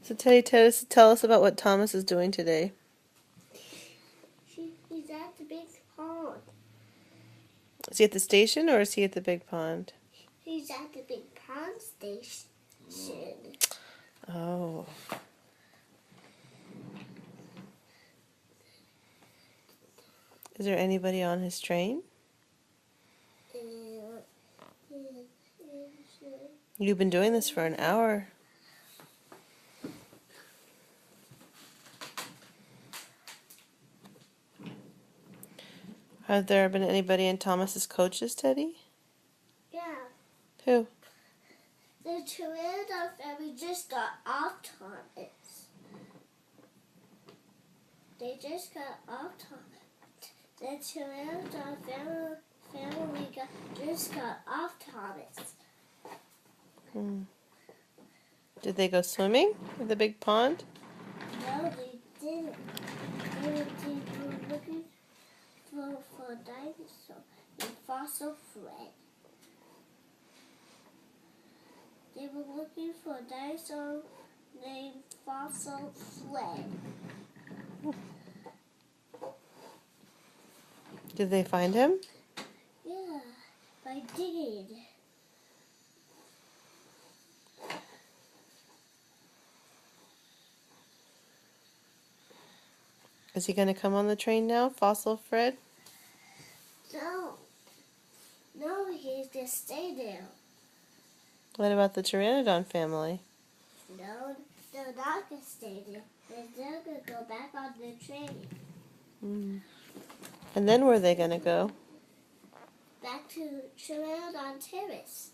So Teddy, tell us about what Thomas is doing today. He's at the big pond. Is he at the station or is he at the big pond? He's at the big pond station. Oh. Is there anybody on his train? You've been doing this for an hour. Have there been anybody in Thomas's coaches, Teddy? Yeah. Who? The Pteranodon family just got off Thomas. They just got off Thomas. The Pteranodon family just got off Thomas. Did they go swimming in the big pond? No, they didn't. They were looking for a dinosaur named Fossil Fred. They were looking for a dinosaur named Fossil Fred. Did they find him? Yeah, I did. Is he going to come on the train now, Fossil Fred? No, he's just stay there. What about the Pteranodon family? No, they're not gonna stay there. They're gonna go back on the train. And then where are they going to go? Back to Pteranodon Terrace.